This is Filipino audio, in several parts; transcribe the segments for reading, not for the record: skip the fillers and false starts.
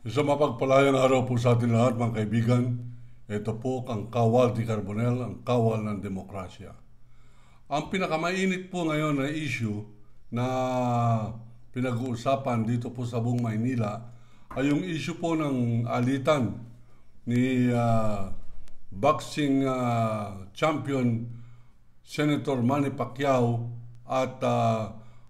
Isang mapagpalayang araw po sa atin lahat mga kaibigan. Ito po ang Kawal de Carbonel, ang kawal ng demokrasya. Ang pinakamainit po ngayon na issue na pinag-uusapan dito po sa buong Maynila ay yung issue po ng alitan ni boxing champion Senator Manny Pacquiao at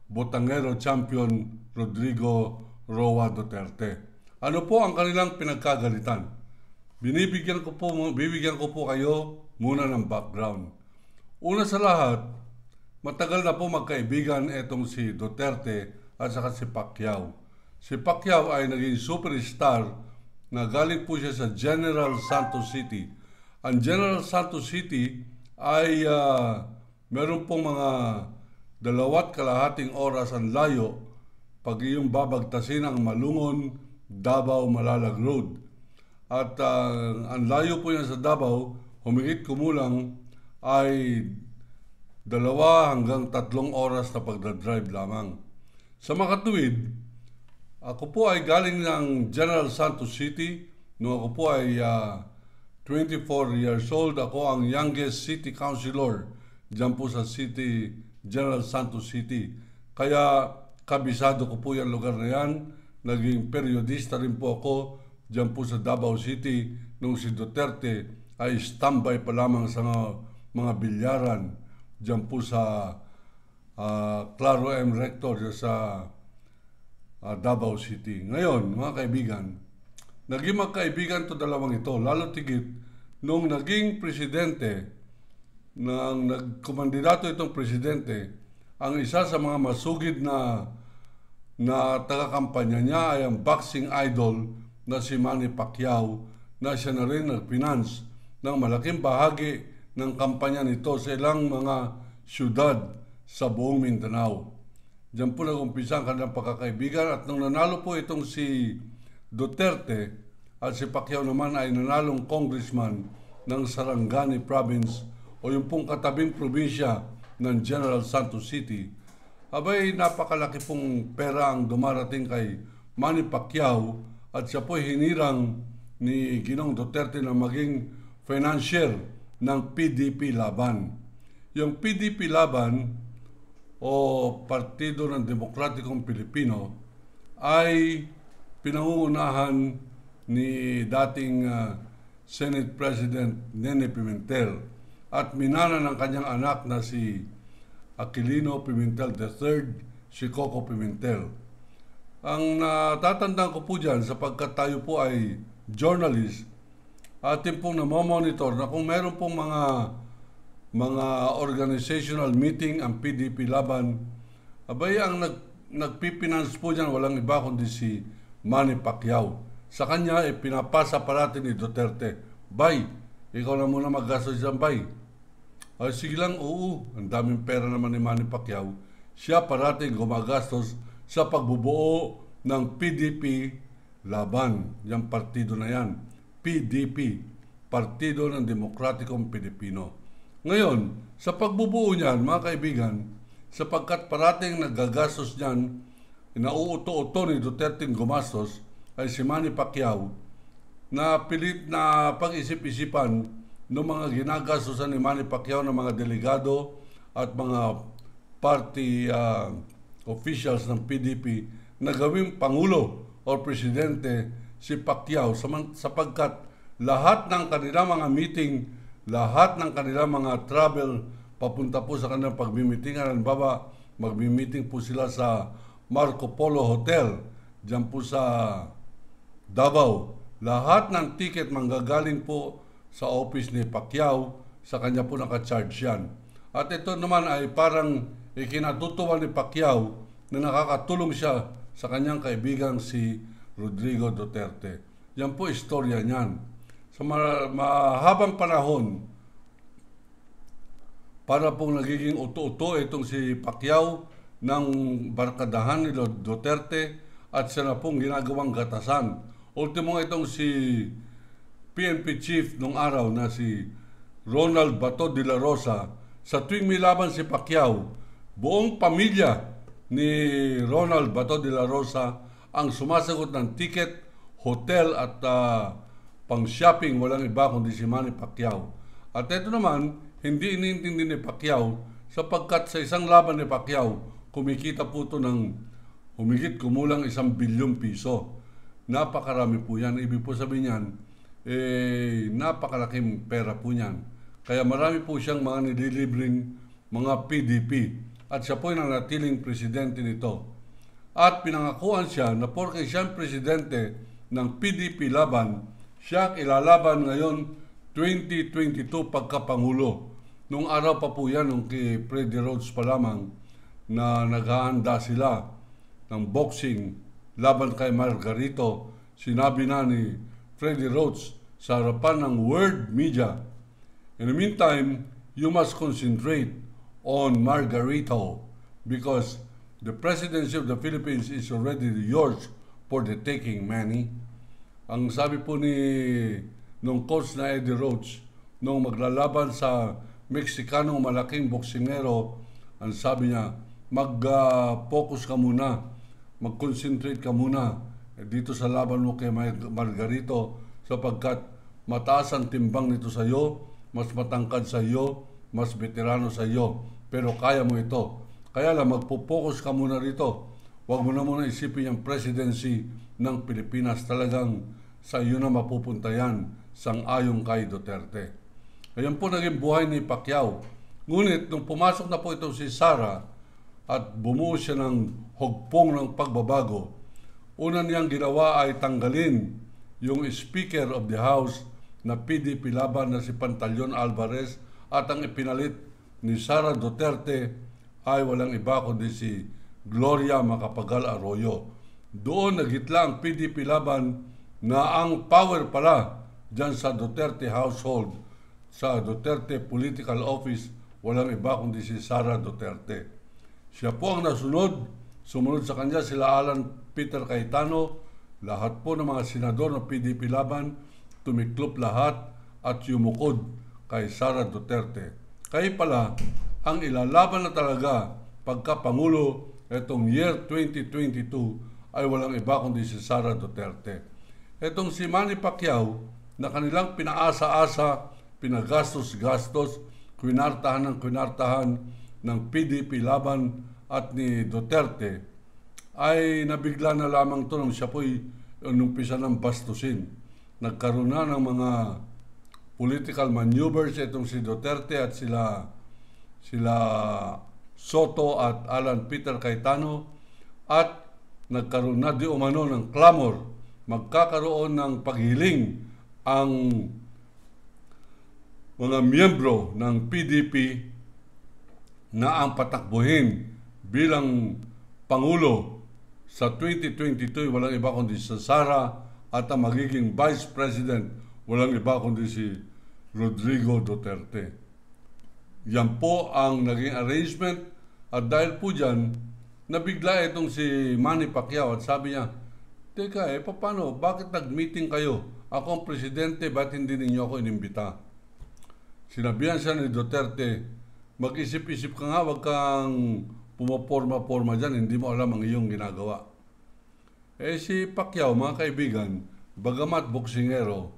Botangero champion Rodrigo Roa Duterte. Ano po ang kanilang pinagkagalitan? Bibigyan ko po kayo muna ng background. Una sa lahat, matagal na po magkaibigan itong si Duterte at saka si Pacquiao. Si Pacquiao ay naging superstar na galing po siya sa General Santos City. Ang General Santos City ay meron pong mga 2.5 oras ang layo pag iyong babagtasin ang Malungon, Davao, Malalag Road. At ang layo po yan sa Davao, humigit kumulang ay 2 hanggang 3 oras na pagdadrive lamang. Sa makatuwid, ako po ay galing ng General Santos City. Noong ako po ay 24 years old, ako ang youngest city councilor dyan po sa General Santos City. Kaya kabisado ko po yung lugar na yan. Naging periodista rin po ako dyan po sa Davao City nung si Duterte ay standby pa lamang sa mga bilyaran dyan po sa Claro M. Rector sa Davao City. Ngayon, mga kaibigan, naging magkaibigan to dalawang ito, lalo tigit nung naging presidente, nang nagkumandidato itong presidente, ang isa sa mga masugid na taga-kampanya niya ay ang boxing idol na si Manny Pacquiao, na siya na rin nag-finance ng malaking bahagi ng kampanya nito sa ilang mga syudad sa buong Mindanao. Diyan po nag-umpisa ang kanilang pagkakaibigan at nung nanalo po itong si Duterte at si Pacquiao naman ay nanalong congressman ng Sarangani Province o yung pong katabing probinsya ng General Santos City, abay napakalaki pong pera ang dumarating kay Manny Pacquiao at siya po'y hinirang ni Ginong Duterte na maging financier ng PDP Laban. Yung PDP Laban o Partido ng Demokratikong Pilipino ay pinangungunahan ni dating Senate President Nene Pimentel at minana ng kanyang anak na si Aquilino Pimentel III, si Coco Pimentel. Ang natatandaan ko po dyan, sapagkat tayo po ay journalist, atin pong namomonitor na kung meron pong mga organizational meeting ang PDP Laban, abay ang nagpipinance po dyan, walang iba kundi si Manny Pacquiao. Sa kanya, pinapasa parati ni Duterte, "Bay, ikaw na muna maggastos dyan, bay." Ay sige lang, oo, ang daming pera naman ni Manny Pacquiao. Siya parating gumagastos sa pagbubuo ng PDP Laban. Yung partido na yan, PDP, Partido ng Demokratikong Pilipino. Ngayon, sa pagbubuo niyan, mga kaibigan, sapagkat parating nagagastos niyan, nauuto-uto ni Duterte gumastos, ay si Manny Pacquiao, na pilit na pag-isip-isipan ng mga ginagastusan ni Manny Pacquiao ng mga delegado at mga party officials ng PDP na gawing Pangulo o Presidente si Pacquiao, sapagkat lahat ng kanilang mga meeting, lahat ng kanilang mga travel papunta po sa kanilang pagmimitingan, baba, magmimiting po sila sa Marco Polo Hotel dyan po sa Davao. Lahat ng ticket manggagaling po sa office ni Pacquiao, sa kanya po naka-charge yan. At ito naman ay parang ikinatutuwa ni Pacquiao na nakakatulong siya sa kanyang kaibigang si Rodrigo Duterte. Yan po istorya niyan. Sa mahabang panahon, para pong nagiging uto-uto itong si Pacquiao ng barkadahan ni Duterte at siya na pong ginagawang gatasan. Ultimo itong si PNP chief nung araw na si Ronald Bato de la Rosa, sa tuwing may laban si Pacquiao, buong pamilya ni Ronald Bato de la Rosa ang sumasagot ng ticket, hotel at pang-shopping, walang iba kundi si Manny Pacquiao. At ito naman, hindi iniintindi ni Pacquiao sapagkat sa isang laban ni Pacquiao, kumikita po ito ng humigit kumulang 1 bilyong piso. Napakarami po yan. Ibig po sabihin yan, napakalaking pera po yan. Kaya marami po siyang mga nililibring mga PDP. At siya po ay nanatiling presidente nito. At pinangakuan siya na porke siyang presidente ng PDP laban, siya ilalaban ngayon 2022 pagkapangulo. Nung araw pa po yan, nung kay Freddie Rhodes pa lamang, na naghahanda sila ng boxing laban kay Margarito, sinabi na ni Freddie Rhodes sa harapan ng world media, in the meantime, you must concentrate on Margarito because the presidency of the Philippines is already yours for the taking, Manny. Ang sabi po nung coach na Eddie Rhodes, nung maglalaban sa Mexicanong malaking boksingero, ang sabi niya, mag-focus ka muna, mag-concentrate ka muna dito sa laban mo kay Margarito sapagkat mataas ang timbang nito sa iyo, mas matangkad sa iyo, mas veterano sa iyo, pero kaya mo ito. Kaya lang, magpo-focus ka muna rito. Huwag mo na muna isipin yung presidency ng Pilipinas. Talagang sa iyo na mapupunta yan, sang-ayon kay Duterte. Ayan po naging buhay ni Pacquiao. Ngunit, nung pumasok na po ito si Sara at bumuo siya ng hugpong ng pagbabago, una niyang ginawa ay tanggalin yung Speaker of the House na PDP laban na si Pantaleon Alvarez at ang ipinalit ni Sara Duterte ay walang iba kundi si Gloria Macapagal Arroyo. Doon nagitla ang PDP laban na ang power pala dyan sa Duterte household, sa Duterte political office, walang iba kundi si Sara Duterte. Siya po ang sumunod sa kanya sila Alan Peter Cayetano, lahat po ng mga senador ng PDP laban, tumiklop lahat at yumukod kay Sara Duterte. Kaya pala, ang ilalaban na talaga pagka-pangulo itong year 2022 ay walang iba kundi si Sara Duterte. Itong si Manny Pacquiao na kanilang pinaasa-asa, pinagastos-gastos, kwinartahan ng PDP laban at ni Duterte, ay nabigla na lamang ito nung siya po'y inumpisa ng bastusin. Nagkaroon na ng mga political maneuvers itong si Duterte at sila Soto at Alan Peter Cayetano, at nagkaroon na di umano ng clamor. Magkakaroon ng paghiling ang mga miyembro ng PDP na ang patakbuhin bilang Pangulo sa 2022 walang iba kundi si Sara, at ang magiging Vice President walang iba kundi si Rodrigo Duterte. Yan po ang naging arrangement, at dahil po dyan, nabigla itong si Manny Pacquiao at sabi niya, teka paano, bakit nag-meeting kayo? Ako ang presidente, ba't hindi ninyo ako inimbita? Sinabihan siya ni Duterte, mag-isip-isip ka nga, wag kang pumaporma-porma dyan, hindi mo alam ang iyong ginagawa. Si Pacquiao, mga kaibigan, bagamat boksingero,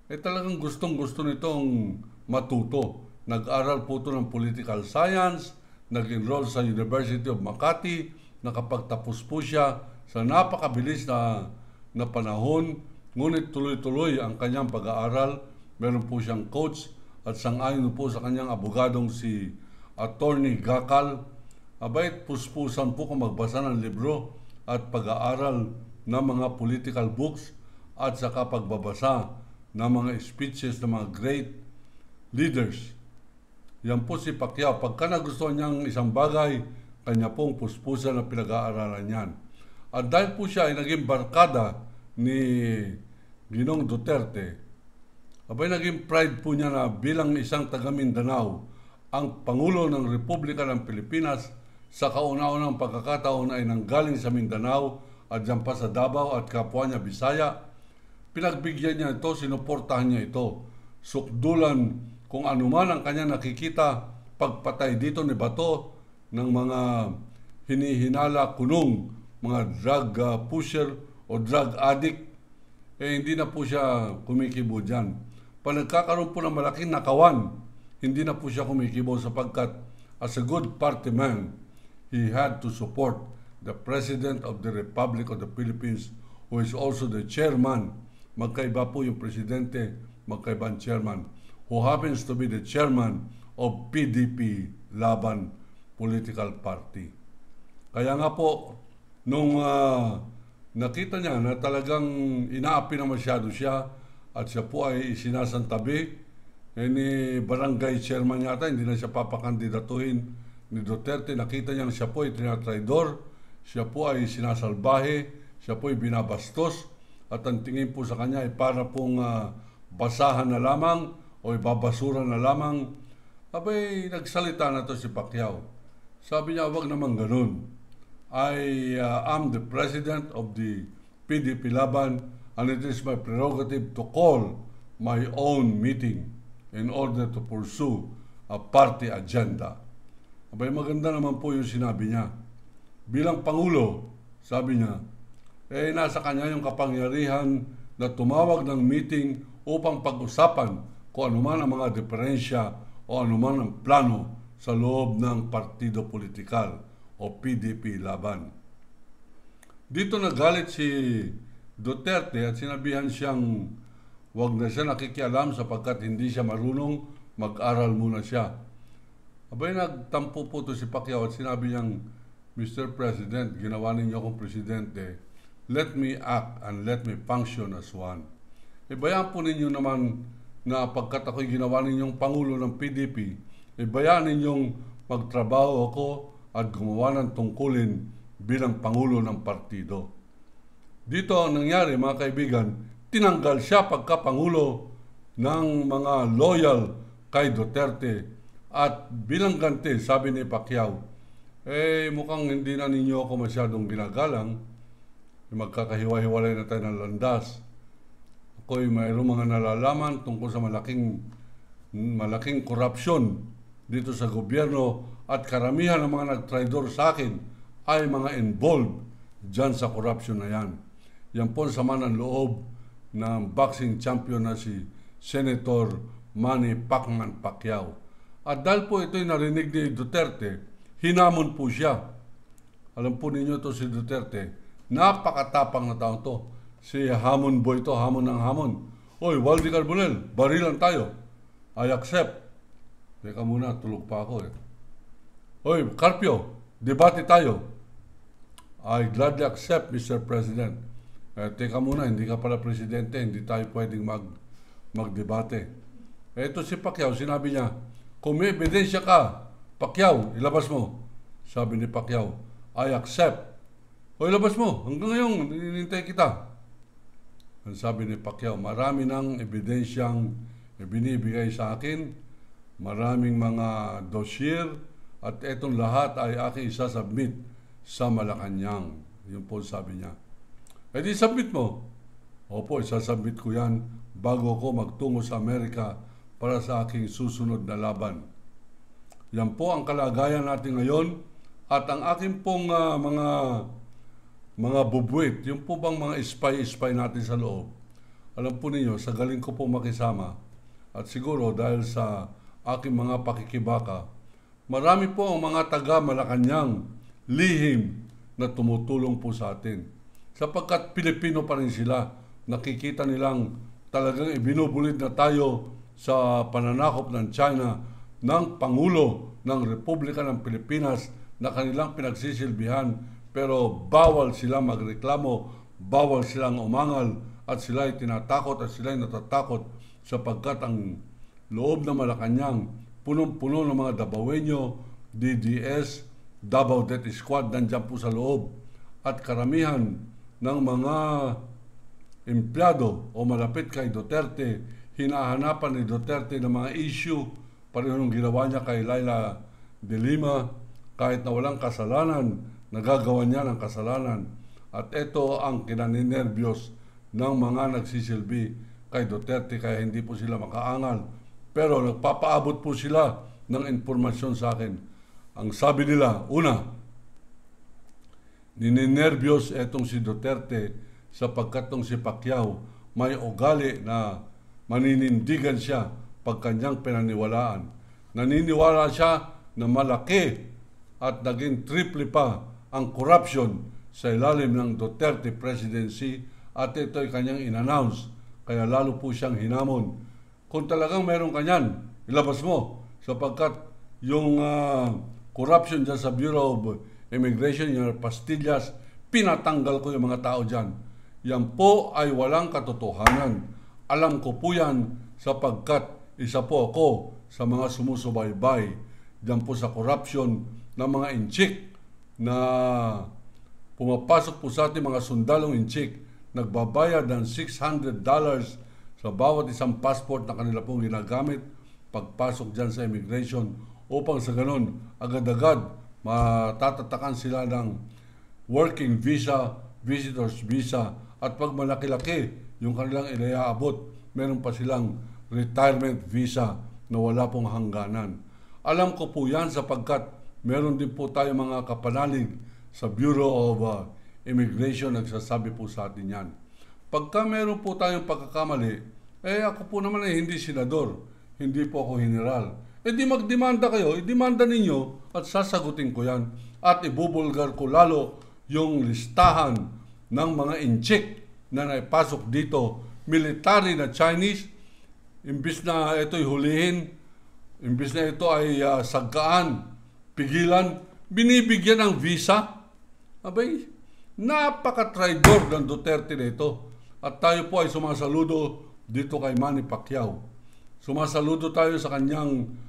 talagang gustong-gusto nitong matuto. Nag-aral po ito ng political science, nag-enroll sa University of Makati, nakapagtapos po siya sa napakabilis na panahon, ngunit tuloy-tuloy ang kanyang pag-aaral. Meron po siyang coach at sang-ayon po sa kanyang abogadong si Attorney Gakal. Abait puspusan po kung magbasa ng libro at pag-aaral ng mga political books at saka pagbabasa ng mga speeches ng mga great leaders. Yan po si Pacquiao. Pagka nagustuhan niyang isang bagay, kanya pong puspusan na pinag-aaralan yan. At dahil po siya ay naging barkada ni Ginong Duterte, naging pride po niya na bilang isang taga Mindanao, ang Pangulo ng Republika ng Pilipinas sa kauna-unang pagkakataon ay nanggaling sa Mindanao at dyan pa sa Davao at kapwa niya Bisaya. Pinagbigyan niya ito, sinuportahan niya ito. Sukdulan kung anuman ang kanya nakikita, pagpatay dito ni Bato ng mga hinihinala kunong, mga drug pusher o drug addict, hindi na po siya kumikibo dyan. Pag nagkakaroon po ng malaking nakawan, hindi na po siya kumikibo sapagkat as a good party man, he had to support the President of the Republic of the Philippines who is also the chairman. Magkaiba po yung presidente, magkaiba ang chairman, who happens to be the chairman of PDP Laban Political Party. Kaya nga po, nung nakita niya na talagang inaapi na masyado siya at siya po ay sinasantabi, ni barangay chairman yata, hindi na siya papakandidatuhin ni Duterte. Nakita niya siya po ay tinatraidor, siya po ay sinasalbahe, siya po ay binabastos, at ang tingin po sa kanya ay para pong basahan na lamang o ibabasura na lamang. Abay, nagsalita na to si Pacquiao. Sabi niya, wag naman ganun. I am the president of the PDP Laban and it is my prerogative to call my own meeting in order to pursue a party agenda. Abay, maganda naman po yung sinabi niya. Bilang Pangulo, sabi niya, nasa kanya yung kapangyarihan na tumawag ng meeting upang pag-usapan kung anuman ang mga diferensya o anuman ang plano sa loob ng partido politikal o PDP Laban. Dito nagalit si Duterte at sinabihan siyang wag na siya nakikialam sapagkat hindi siya marunong, mag-aral muna siya. Abay, nagtampo po to si Pacquiao at sinabi niyang, Mr. President, ginawa ninyo akong presidente, let me act and let me function as one. Bayaan po ninyo naman na pagkat ako'y ginawa ninyong Pangulo ng PDP, bayaan ninyong magtrabaho ako at gumawa ng tungkulin bilang Pangulo ng partido. Dito ang nangyari, mga kaibigan, tinanggal siya pagka-Pangulo ng mga loyal kay Duterte at bilang ganti, sabi ni Pacquiao, mukhang hindi na ninyo ako masyadong ginagalang, magkakahiwa-hiwalay na tayo ng landas. Ako'y mayroong mga nalalaman tungkol sa malaking korupsyon dito sa gobyerno at karamihan ng mga nagtraidor sa akin ay mga involved dyan sa korupsyon na yan. Yan po sama ng loob ng boxing champion na si Senator Manny Pacquiao. At dahil po ito'y narinig ni Duterte, hinamon po siya. Alam po ninyo to si Duterte, napakatapang na tao to. Si hamon boy to, hamon ng hamon. Oy, Waldy Carbonell, barilan tayo. I accept. Teka muna, tulog pa ako eh. Oy, Carpio, debate tayo. I gladly accept, Mr. President. Teka muna, hindi ka pala presidente, hindi tayo pwedeng magdebate. Ito si Pacquiao, sinabi niya, kung may ebidensya ka, Pacquiao, ilabas mo. Sabi ni Pacquiao, I accept. O ilabas mo, hanggang ngayon, hinintay kita. Ang sabi ni Pacquiao, marami ng ebidensyang binibigay sa akin, maraming mga dossier, at etong lahat ay aking isasubmit sa Malacanang. Yun po sabi niya. Di submit mo. Opo, isasubmit ko yan bago ako magtungo sa Amerika para sa aking susunod na laban. Yan po ang kalagayan natin ngayon at ang aking pong mga bubuit, yung po bang mga spy natin sa loob. Alam po ninyo, sa galing ko po makisama at siguro dahil sa aking mga pakikibaka, marami po ang mga taga Malacanang lihim na tumutulong po sa atin. Sapagkat Pilipino pa rin sila, nakikita nilang talagang ibinubulid na tayo sa pananakop ng China ng Pangulo ng Republika ng Pilipinas na kanilang pinagsisilbihan, pero bawal silang magreklamo, bawal silang umangal at sila ay tinatakot at sila ay natatakot sapagkat ang loob ng Malacanang punong-puno ng mga Dabawenyo, DDS, Davao Death Squad nandyan po sa loob at karamihan ng mga empleyado o malapit kay Duterte, hinahanapan ni Duterte ng mga issue parehong ginawa niya kay Laila de Lima kahit na walang kasalanan, nagagawa niya ng kasalanan. At ito ang kinaninervyos ng mga nagsisilbi kay Duterte kaya hindi po sila makaangal. Pero nagpapaabot po sila ng informasyon sa akin. Ang sabi nila, una, nininervyos etong si Duterte sapagkat tong si Pacquiao may ugali na maninindigan siya pag kanyang pinaniwalaan. Naniniwala siya na malaki at naging triple pa ang corruption sa ilalim ng Duterte presidency at ito'y kanyang in-announce. Kaya lalo po siyang hinamon. Kung talagang meron kanyan, ilabas mo sapagkat yung corruption dyan sa Bureau of Immigration, yung pastillas, pinatanggal ko yung mga tao dyan. Yan po ay walang katotohanan. Alam ko po yan sapagkat isa po ako sa mga sumusubaybay dyan po sa corruption ng mga inchik na pumapasok po sa ating mga sundalong inchik, nagbabayad ng $600 sa bawat isang passport na kanila pong ginagamit pagpasok dyan sa immigration upang sa ganun agad-agad matatatakan sila ng working visa, visitors visa at pag malaki-laki yung kanilang inaabot, meron pa silang retirement visa na wala pong hangganan. Alam ko po yan sapagkat meron din po tayo mga kapanalig sa Bureau of Immigration nagsasabi po sa atin yan. Pagka meron po tayong pagkakamali, ako po naman ay hindi senador, hindi po ako general. Di magdemanda kayo, idemanda ninyo at sasagutin ko yan. At ibubulgar ko lalo yung listahan ng mga inchik na naipasok dito, military na Chinese, imbis na ito'y hulihin, imbis na ito ay sagkaan, pigilan, binibigyan ng visa. Abay, napaka-traidor ng Duterte na ito. At tayo po ay sumasaludo dito kay Manny Pacquiao. Sumasaludo tayo sa kanyang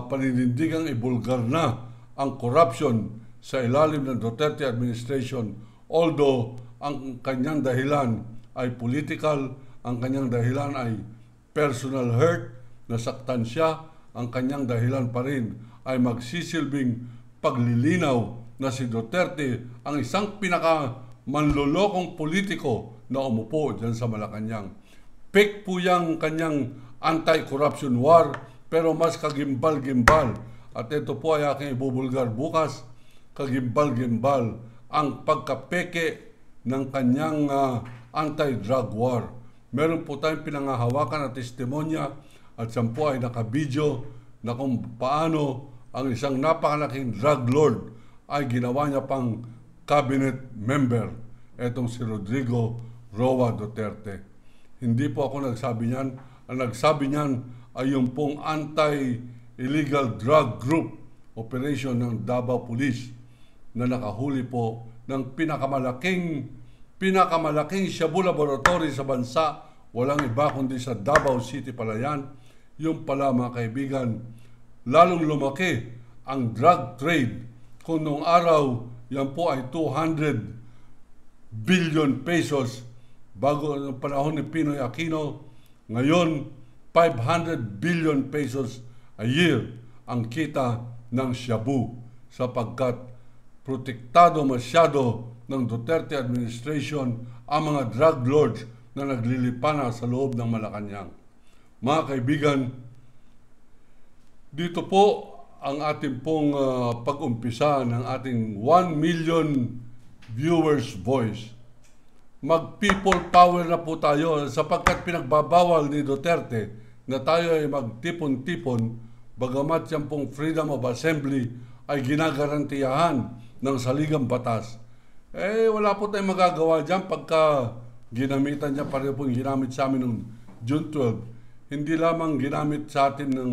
paninindigang ibulgar na ang corruption sa ilalim ng Duterte administration. Although ang kanyang dahilan ay political, ang kanyang dahilan ay personal hurt, nasaktan siya, ang kanyang dahilan pa rin ay magsisilbing paglilinaw na si Duterte ang isang pinaka-manlolokong politiko na umupo dyan sa Malacanang. Fake po yung kanyang anti-corruption war, pero mas kagimbal-gimbal. At ito po ay aking ibubulgar bukas, kagimbal-gimbal ang pagkapeke ng kanyang anti-drug war. Meron po tayong pinangahawakan na testimonya at siya po ay nakabidyo na kung paano ang isang napakalaking drug lord ay ginawa niya pang cabinet member, etong si Rodrigo Roa Duterte. Hindi po ako nagsabi niyan. Ang nagsabi niyan ay yung pong anti-illegal drug group operation ng Davao Police na nakahuli po ng pinakamalaking shabu laboratory sa bansa. Walang iba kundi sa Davao City pala yan. Yung pala mga kaibigan, lalong lumaki ang drug trade. Kung noong araw, yan po ay 200 billion pesos bago ang panahon ni Pinoy Aquino. Ngayon, 500 billion pesos a year ang kita ng shabu sapagkat protektado masyado ng Duterte administration ang mga drug lords na naglilipana sa loob ng Malacanang. Mga kaibigan, dito po ang ating pong pag-umpisa ng ating 1 million viewers voice. Mag-people power na po tayo sapagkat pinagbabawal ni Duterte na tayo ay magtipon-tipon bagamat yan pong freedom of assembly ay ginagarantiyahan ng saligang batas. Wala po tayong magagawa dyan pagka ginamitan niya pareho pong ginamit sa amin noong June 12. Hindi lamang ginamit sa atin ng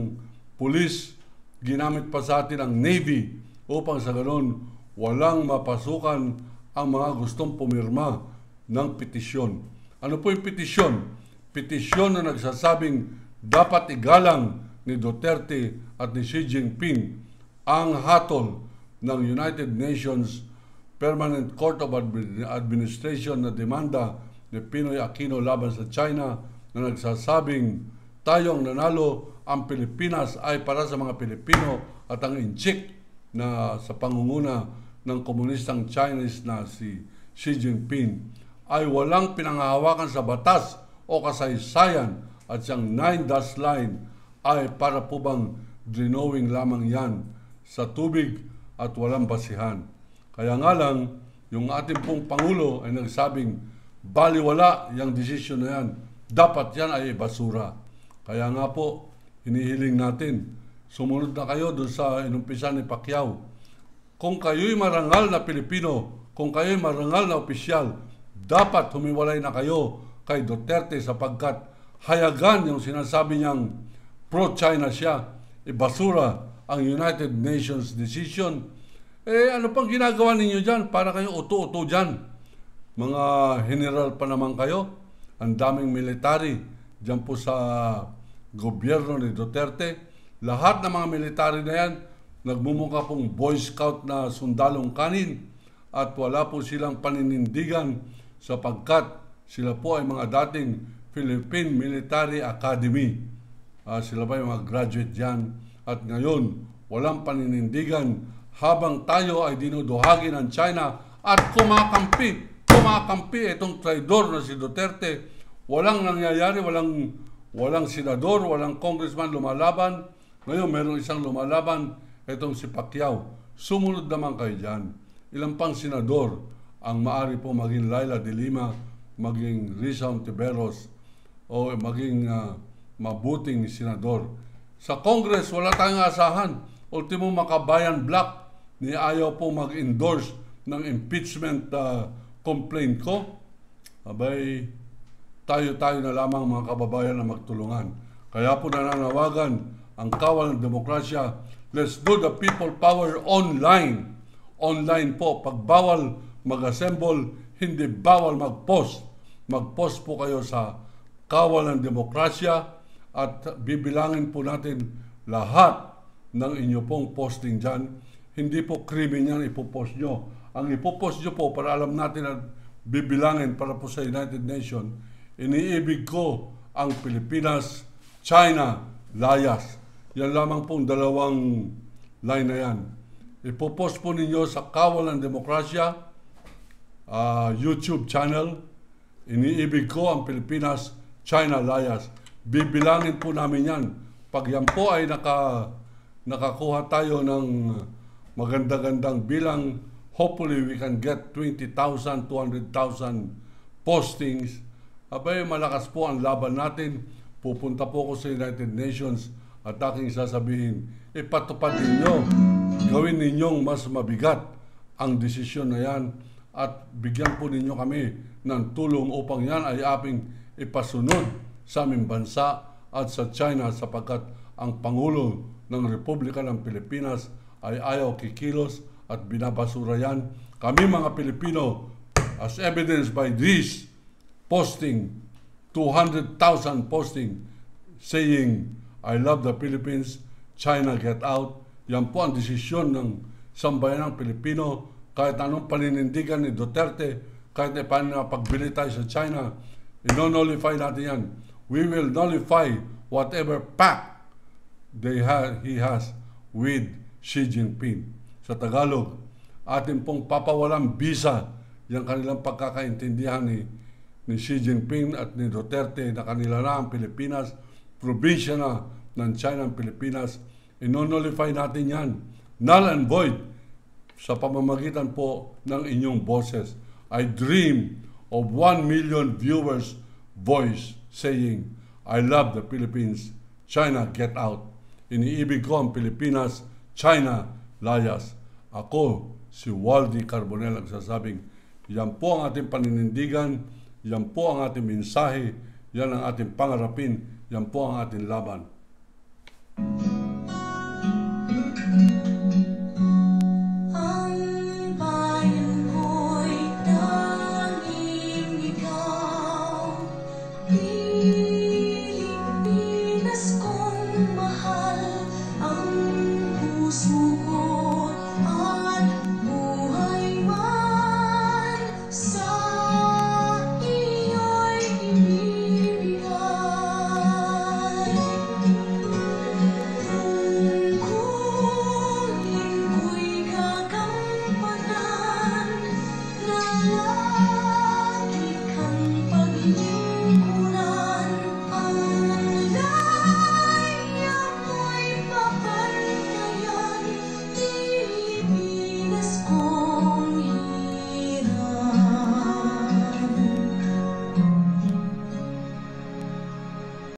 police, ginamit pa sa atin ng Navy upang sa ganun walang mapasukan ang mga gustong pumirma ng petisyon. Ano po yung petisyon? Petisyon na nagsasabing dapat igalang ni Duterte at ni Xi Jinping ang hatol ng United Nations Permanent Court of Administration na demanda ni Pinoy Aquino laban sa China na nagsasabing tayong nanalo, ang Pilipinas ay para sa mga Pilipino at ang inchik na sa pangunguna ng komunistang Chinese na si Xi Jinping ay walang pinanghahawakan sa batas o kasaysayan at siyang 9-dash line ay para po bang drawing lamang yan sa tubig at walang basihan. Kaya nga lang, yung ating pong Pangulo ay nagsabing baliwala yung desisyon na yan. Dapat yan ay basura. Kaya nga po, hinihiling natin, sumunod na kayo doon sa inumpisa ni Pacquiao. Kung kayo'y marangal na Pilipino, kung kayo'y marangal na opisyal, dapat humiwalay na kayo kay Duterte sapagkat hayagan yung sinasabi niyang pro-China siya, basura ang United Nations decision. Ano pang ginagawa ninyo dyan para kayo uto-uto dyan? Mga general pa naman kayo, ang daming military dyan po sa gobyerno ni Duterte. Lahat ng mga military na yan, nagmumukha pong Boy Scout na sundalong kanin at wala po silang paninindigan sapagkat sila po ay mga dating Philippine Military Academy. Sila pa yung mga graduate dyan at ngayon walang paninindigan habang tayo ay dinuduhagi ng China at kumakampi itong traidor na si Duterte. Walang nangyayari, walang senador, walang congressman lumalaban. Ngayon meron isang lumalaban, itong si Pacquiao. Sumunod naman kayo dyan. Ilang pang senador ang maari po maging Laila de Lima, maging Risa Ontiveros, o maging mabuting senador. Sa Congress, wala tayong asahan. Ultimo Makabayan Black, ni ayaw po mag-endorse ng impeachment complaint ko. Abay, tayo na lamang mga kababayan na magtulungan. Kaya po nananawagan ang kawal ng demokrasya. Let's do the people power online. Online po. Pag bawal mag-assemble, hindi bawal mag-post. Mag-post po kayo sa kawal ng demokrasya at bibilangin po natin lahat ng inyo pong posting dyan. Hindi po krimen yan ipopost nyo. Ang ipopost nyo po para alam natin at bibilangin para po sa United Nations, iniibig ko ang Pilipinas, China, layas. Yan lamang pong dalawang line na yan. Ipopost po ninyo sa Kawal ng Demokrasya, YouTube channel, iniibig ko ang Pilipinas, China, layas. Bibilangin po namin yan. Pag yan po ay nakakuha tayo ng maganda-gandang bilang, hopefully we can get 20,000, 200,000 postings. Abay, malakas po ang laban natin. Pupunta po ako sa United Nations at aking sasabihin, ipatupad ninyo, gawin ninyong mas mabigat ang desisyon na yan at bigyan po ninyo kami ng tulong upang yan ay aping ipasunod sa aming bansa at sa China sapagkat ang Pangulo ng Republika ng Pilipinas ay ayaw kikilos at binabasura yan. Kami mga Pilipino, as evidenced by this posting, 200,000 posting saying, I love the Philippines, China get out. Yan po ang desisyon ng sambayanang Pilipino. Kahit anong paninindigan ni Duterte, kahit na paano pagbili tayo sa China, ino-nullify natin yan. We will nullify whatever pact he has with Xi Jinping. Sa Tagalog, atin pong papawalang visa yung kanilang pagkakaintindihan ni Xi Jinping at ni Duterte na kanila na ang Pilipinas, probinsya na ng China ang Pilipinas. Ino-nullify natin yan. Null and void sa pamamagitan po ng inyong boses. I dream of 1 million viewers' voice saying, I love the Philippines, China get out. Iniibig ko ang Pilipinas, China layas. Ako, si Waldy Carbonell, ang sasabing, yan po ang ating paninindigan, yan po ang ating mensahe, yan ang ating pangarapin, yan po ang ating laban.